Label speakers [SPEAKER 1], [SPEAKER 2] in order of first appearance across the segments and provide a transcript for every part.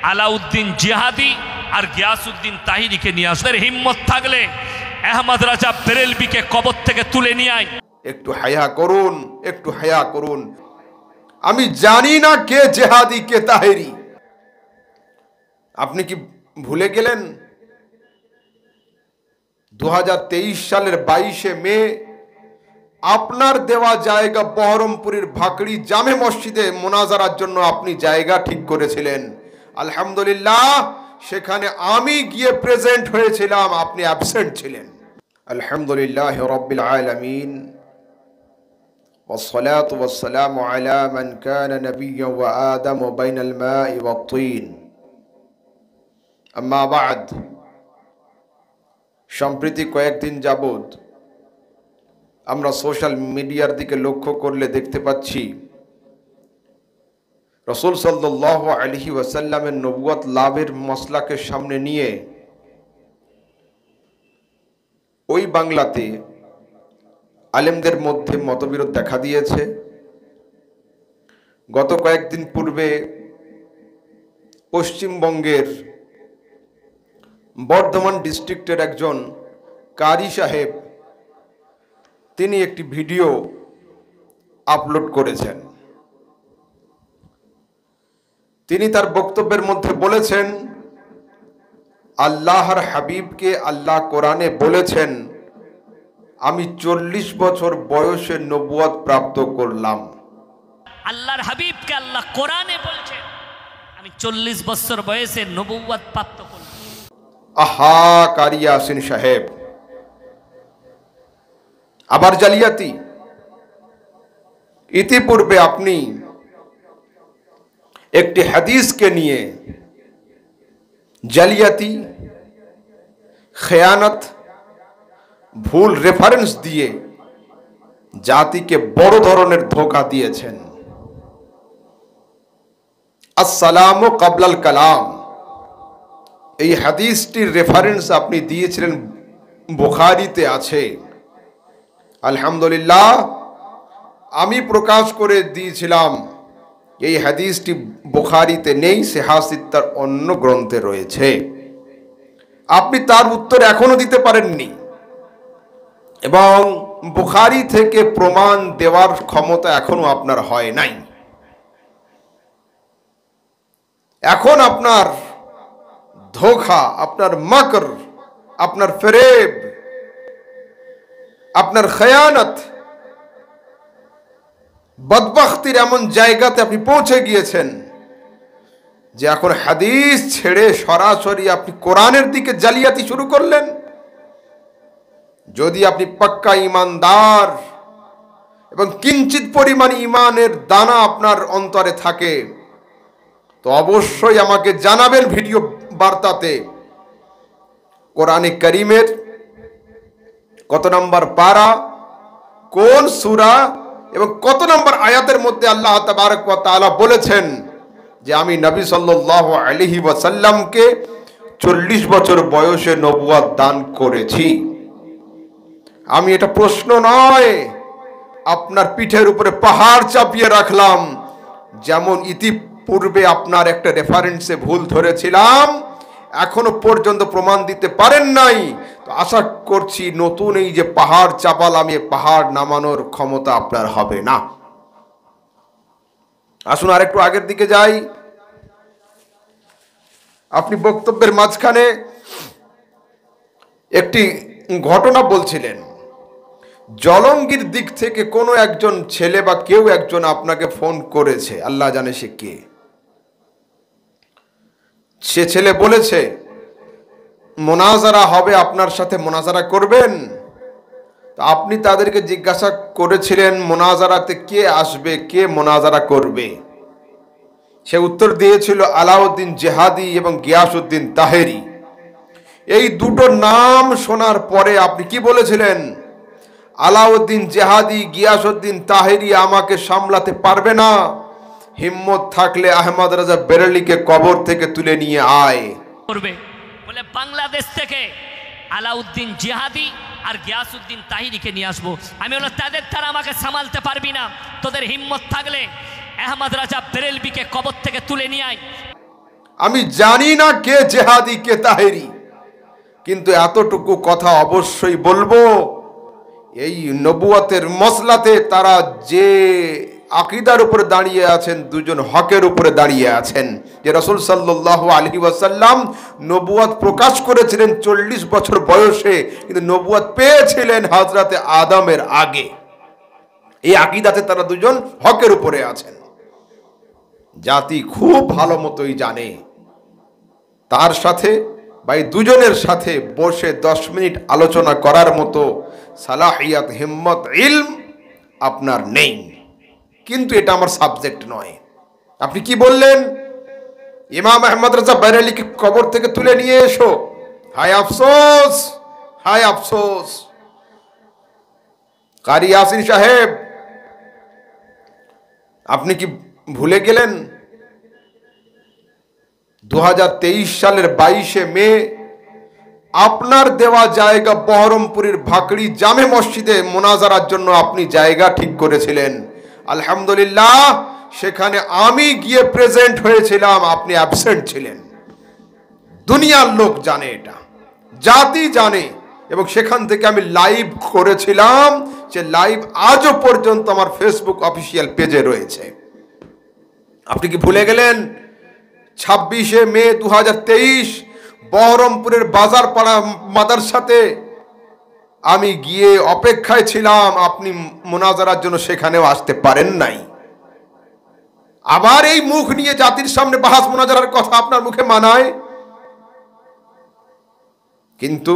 [SPEAKER 1] আলাউদ্দিন জিহাদি আর গিয়াসউদ্দিন তাহিরিকে নিয়ে আসবে। হিম্মত থাকলে আহমদ রাজা বেরেলভিকে কবর থেকে তুলে নিয়ে আয়।
[SPEAKER 2] একটু হায়া করুন, একটু হায়া করুন। আমি জানি না কে জিহাদি কে তাহেরি। আপনি কি ভুলে গেলেন 2023 সালের 22শে মে আপনার দেওয়া জায়গা বহরমপুরের ভাকড়ি জামে মসজিদে মোনাজারার জন্য আপনি জায়গা ঠিক করেছিলেন। আলহামদুলিল্লাহ, সেখানে আমি গিয়ে প্রেজেন্ট হয়েছিলাম, আপনি অ্যাবসেন্ট ছিলেন। আলহামদুলিল্লাহ রাব্বিল আলামিন والصلاة والسلام على من كان نبيا وآدم بين الماء والطين أما بعد। সম্প্রতি কয়েকদিন যাবত আমরা সোশ্যাল মিডিয়ার দিকে লক্ষ্য করলে দেখতে পাচ্ছি রাসূল সাল্লাল্লাহু আলাইহি ওয়াসাল্লামের নবুয়ত লাভের মসলাকে সামনে নিয়ে ওই বাংলাতে আলেমদের মধ্যে মতবিরোধ দেখা দিয়েছে। গত কয়েকদিন পূর্বে পশ্চিমবঙ্গের বর্ধমান ডিস্ট্রিক্টের একজন কারি সাহেব তিনি একটি ভিডিও আপলোড করেছেন। তিনি তার বক্তব্যের মধ্যে বলেছেন, আল্লাহর হাবিবকে আল্লাহ কোরআনে বলেছেন, আমি 40 বছর বয়সে নবুয়ত প্রাপ্ত করলাম।
[SPEAKER 1] আল্লাহর হাবিবকে আল্লাহ কোরআনে বলছেন, আমি 40 বছর বয়সে নবুয়ত প্রাপ্ত করলাম।
[SPEAKER 2] আহা কারি ইয়াসিন সাহেব, আবার জালিয়াতি। ইতিপূর্বে আপনি একটি হাদিসকে নিয়ে জালিয়াতি, খেয়ানত, ভুল রেফারেন্স দিয়ে জাতিকে বড় ধরনের ধোঁকা দিয়েছেন। আসসালামু কাবলাল কালাম, এই হাদিসটির রেফারেন্স আপনি দিয়েছিলেন বুখারীতে আছে। আলহামদুলিল্লাহ, আমি প্রকাশ করে দিয়েছিলাম এই হাদিসটি বুখারীতে নেই, সিহাহ সিত্তার অন্য গ্রন্থে রয়েছে। আপনি তার উত্তর এখনো দিতে পারেননি এবং বুখারী থেকে প্রমাণ দেওয়ার ক্ষমতা এখনো আপনার হয় নাই। এখন আপনার ধোঁকা, আপনার মাকর, আপনার ফরেব, আপনার খেয়ানত, বদবখতির এমন জায়গাতে আপনি পৌঁছে গিয়েছেন যে এখন হাদিস ছেড়ে সরাসরি আপনি কোরআনের দিকে জালিয়াতি শুরু করলেন। যদি আপনি পাক্কা ঈমানদার এবং কিঞ্চিত পরিমাণ ঈমানের দানা আপনার অন্তরে থাকে তো অবশ্যই আমাকে জানাবেন ভিডিও বার্তাতে কোরআনে কারীমের কত নম্বর পারা, কোন সূরা এবং কত নম্বর আয়াতের মধ্যে আল্লাহ তাবারক ওয়া তাআলা বলেছেন যে আমি নবী সাল্লাল্লাহু আলাইহি ওয়াসাল্লামকে 40 বছর বয়সে নবুয়ত দান করেছি। আমি এটা প্রশ্ন নয়, আপনার পিঠের উপরে পাহাড় চাপিয়ে রাখলাম। যেমন ইতিপূর্বে আপনার একটা রেফারেন্সে ভুল ধরেছিলাম, এখনো পর্যন্ত প্রমাণ দিতে পারেন নাই, তো আশা করছি নতুন এই যে পাহাড় চাপালাম, এই পাহাড় নামানোর ক্ষমতা আপনার হবে না। আসুন আরেকটু আগের দিকে যাই। আপনি বক্তব্যের মাঝখানে একটি ঘটনা বলছিলেন, জলঙ্গির দিক থেকে কোনো একজন ছেলে বা কেউ একজন আপনাকে ফোন করেছে, আল্লাহ জানে সে কে। সে ছেলে বলেছে মোনাজারা হবে, আপনার সাথে মোনাজারা করবেন। আপনি তাদেরকে জিজ্ঞাসা করেছিলেন মোনাজারাতে কে আসবে, কে মোনাজারা করবে। সে উত্তর দিয়েছিল আলাউদ্দিন জিহাদি এবং গিয়াসউদ্দিন তাহেরি। এই দুটো নাম শোনার পরে আপনি কি বলেছিলেন? আলাউদ্দিন জিহাদি, গিয়াসউদ্দিন তাহেরি আমাকে সামলাতে পারবে না, হিম্মত থাকলে আহমদ রাজা বেরেলভিকে কবর থেকে তুলে নিয়ে আয়।
[SPEAKER 1] করবে বলে বাংলাদেশ থেকে আলাউদ্দিন জিহাদি আর গিয়াসউদ্দিন তাহিরিকে নিয়ে আসবো। আমি বললাম তাদের দ্বারা আমাকে সামালতে পারবি না, তোদের হিম্মত থাকলে আহমদ রাজা বেরেলভিকে কবর থেকে তুলে নিয়ে আয়।
[SPEAKER 2] আমি জানি না কে জেহাদি কে তাহেরি, কিন্তু এতটুকু কথা অবশ্যই বলবো, এই নবুয়তের মসলাতে তারা যে আকীদার উপরে দাঁড়িয়ে আছেন, দুজন হকের উপরে দাঁড়িয়ে আছেন। যে রাসূল সাল্লাল্লাহু আলাইহি ওয়াসাল্লাম নবুয়ত প্রকাশ করেছিলেন 40 বছর বয়সে, কিন্তু নবুয়ত পেয়েছিলেন হযরতে আদমের আগে। এই আকীদাতে তারা দুজন হকের উপরে আছেন। জাতি খুব ভালো মতোই জানে। তার সাথে বা এই দুজনের সাথে বসে 10 মিনিট আলোচনা করার মতো সালাহিয়াত, হিম্মত, ইলম আপনার নেই। কিন্তু এটা আমার সাবজেক্ট নয়। আপনি কি বললেন? ইমাম আহমদ রাজা বাইরালিকে কবর থেকে তুলে নিয়ে এসো। হায় আফসোস, হায় আফসোস। কারি ইয়াসিন সাহেব, আপনি কি ভুলে গেলেন 2023 সালের 22শে মে আপনার দেওয়া জায়গা বহরমপুরের ভাকড়ি জামে মসজিদে মোনাজারার জন্য আপনি জায়গা ঠিক করেছিলেন। আলহামদুলিল্লাহ, সেখানে আমি গিয়ে প্রেজেন্ট হয়েছিলাম, আপনি অ্যাবসেন্ট ছিলেন। দুনিয়ার লোক জানে, এটা জাতি জানে, এবং সেখান থেকে আমি লাইভ করেছিলাম। যে লাইভ আজও পর্যন্ত আমার ফেসবুক অফিসিয়াল পেজে রয়েছে। আপনি কি ভুলে গেলেন? 26শে মে 2023 বহরমপুরের বাজারপাড়া মাদ্রাসাতে আমি গিয়ে অপেক্ষায় ছিলাম, আপনি মোনাজারার জন্য সেখানেও আসতে পারেন নাই। আবার এই মুখ নিয়ে জাতির সামনে বাহাস মোনাজারার কথা আপনার মুখে মানায়? কিন্তু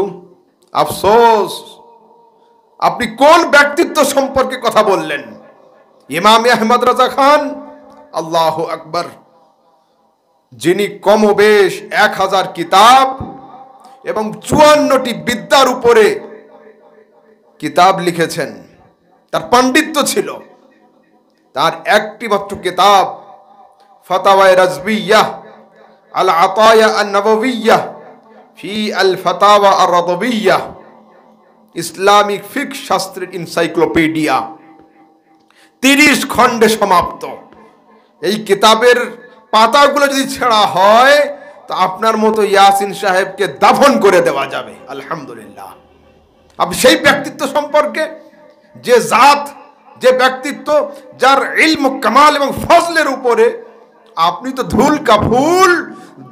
[SPEAKER 2] আফসোস, আপনি কোন ব্যক্তিত্ব সম্পর্কে কথা বললেন? ইমাম আহমদ রাজা খান, আল্লাহু আকবার, যিনি কমবেশ 1000 কিতাব এবং 54টি বিদ্যার উপরে কিতাব লিখেছেন। তার পাণ্ডিত্য ছিল। তার একটি মাত্র কিতাব ফাতাওয়ায়ে রাজবিয়াহ আল আতায়া আন নববিয়াহ ফি আল ফাতাওয়া আর রাদবিয়াহ, ইসলামিক ফিকহ শাস্ত্রের এনসাইক্লোপিডিয়া, 30 খণ্ডে সমাপ্ত। এই কিতাবের পাতাগুলো যদি ছেঁড়া হয় তো আপনার মতো ইয়াসিন সাহেবকে দাফন করে দেওয়া যাবে। আলহামদুলিল্লাহ, আপনি সেই ব্যক্তিত্ব সম্পর্কে, যে জাত, যে ব্যক্তিত্ব, যার ইলম, কামাল এবং ফজলের উপরে আপনি তো ধুল কাফুল।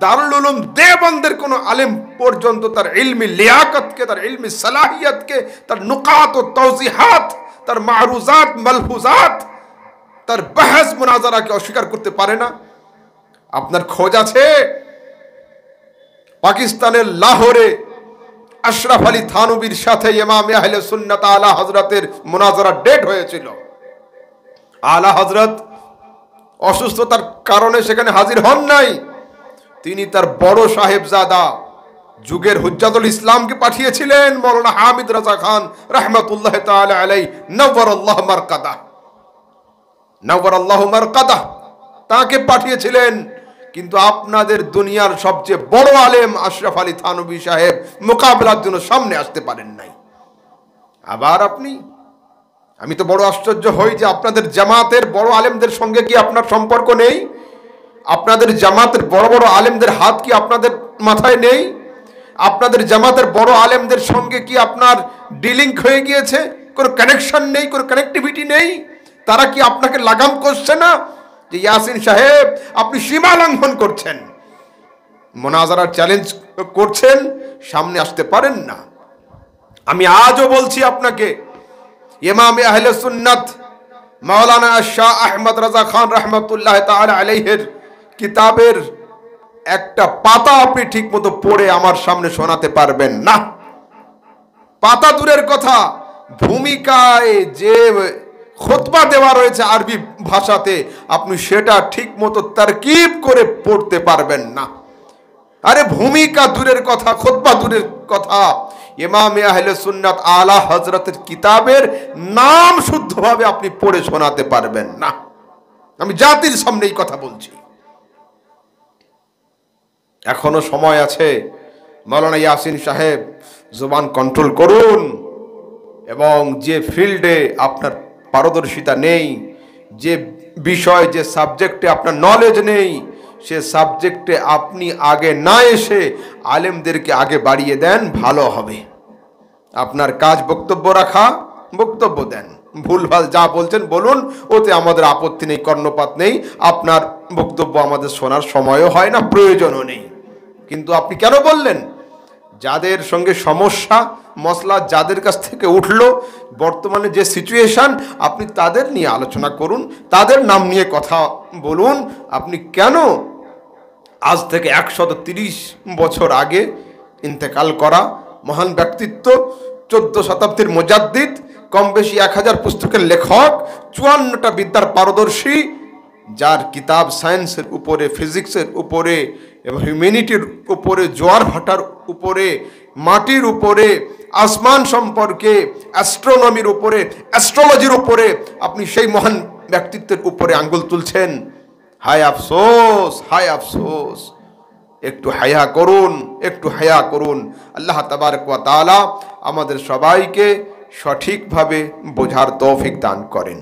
[SPEAKER 2] দারুল উলুম দেওবন্দের কোন আলেম পর্যন্ত তার ইলমি লিয়াকতকে, তার ইলমি সালাহিয়াতকে, তার নুকাত ও তাওজিহাত, তার মারুজাত, মালফুজাত, তার বাহস মুনাজারাকে অস্বীকার করতে পারে না। আপনার খোঁজ আছে? পাকিস্তানের লাহোরে আশরাফ আলী থানবীর সাথে ইমাম আহলে সুন্নাত আলা হযরতের মুনাজারা ডেট হয়েছিল। আলা হযরত অসুস্থতার কারণে সেখানে হাজির হন নাই। তিনি তার বড় সাহেবজাদা, যুগের হুজ্জাতুল ইসলামকে পাঠিয়েছিলেন, মাওলানা হামিদ রাজা খান রাহমাতুল্লাহ তাআলা আলাইহি, নওয়ারাল্লাহু মারকাদা, নওয়ারাল্লাহু মারকাদা, তাকে পাঠিয়েছিলেন। কিন্তু আপনাদের দুনিয়ার সবচেয়ে বড় আলেম আশরাফ আলী থানবী সাহেব মোকাবেলার জন্য সামনে আসতে পারেন নাই। আবার আপনি, আমি তো বড় আশ্চর্য হই যে আপনাদের জামাতের বড় আলেমদের সঙ্গে কি আপনার সম্পর্ক নেই? আপনাদের জামাতের বড় বড় আলেমদের হাত কি আপনাদের মাথায় নেই? আপনাদের জামাতের বড় আলেমদের সঙ্গে কি আপনার ডিলিং হয়ে গিয়েছে? কোনো কানেকশন নেই, কোনো কানেক্টিভিটি নেই? তারা কি আপনাকে লাগাম করছে না যে ইয়াসিন সাহেব আপনি সীমা লঙ্ঘন করছেন, মোনাজারার চ্যালেঞ্জ করছেন, সামনে আসতে পারেন না? আমি আজও বলছি আপনাকে, ইমাম আহলে সুন্নাত মাওলানা শাহ আহমদ রাজা খান রাহমাতুল্লাহ তাআলা আলাইহির কিতাবের একটা পাতা আপনি ঠিক মতো পড়ে আমার সামনে শোনাতে পারবেন না। পাতা দূরের কথা, ভূমিকায় যে খুতবা দেওয়া রয়েছে আরবি ভাষাতে, আপনি সেটা ঠিক মতো তারকিব করে পড়তে পারবেন না। আরে ভূমিকা দূরের কথা, খুতবা দূরের কথা, ইমাম আহলে সুন্নাত আলা হযরতের কিতাবের নাম শুদ্ধভাবে আপনি পড়ে শোনাতে পারবেন না। আমি জাতির সামনে এই কথা বলছি। এখনো সময় আছে। মাওলানা ইয়াসিন সাহেব, জবান কন্ট্রোল করুন, এবং যে ফিল্ডে আপনার পারদর্শিতা নেই, যে বিষয়, যে সাবজেক্টে আপনার নলেজ নেই, সে সাবজেক্টে আপনি আগে না এসে আলেমদেরকে আগে বাড়িয়ে দেন, ভালো হবে। আপনার কাজ বক্তব্য রাখা, বক্তব্য দেন, ভুলভাল যা বলছেন বলুন, ওতে আমাদের আপত্তি নেই, কর্ণপাত নেই। আপনার বক্তব্য আমাদের শোনার সময়ও হয় না, প্রয়োজনও নেই। কিন্তু আপনি কেন বললেন? যাদের সঙ্গে সমস্যা মসলা যাদের কাছ থেকে উঠলো, বর্তমানে যে সিচুয়েশন, আপনি তাদের নিয়ে আলোচনা করুন, তাদের নাম নিয়ে কথা বলুন। আপনি কেন আজ থেকে 130 বছর আগে ইন্তেকাল করা মহান ব্যক্তিত্ব, 14 শতাব্দীর মুজাদ্দিদ, কম বেশি 1000 পুস্তকের লেখক, 54টা বিদ্যার পারদর্শী, যার কিতাব সায়েন্সের উপরে, ফিজিক্সের উপরে এবং হিউম্যানিটির উপরে, জোয়ার ভাটার উপরে, মাটির উপরে, আসমান সম্পর্কে, অ্যাস্ট্রোনমির উপরে, অ্যাস্ট্রোলজির উপরে, আপনি সেই মহান ব্যক্তিত্বের উপরে আঙ্গুল তুলছেন। হায় আফসোস, হায় আফসোস। একটু হায়া করুন, একটু হায়া করুন। আল্লাহ তাবারক ওয়া তাআলা আমাদের সবাইকে সঠিকভাবে বোঝার তৌফিক দান করেন।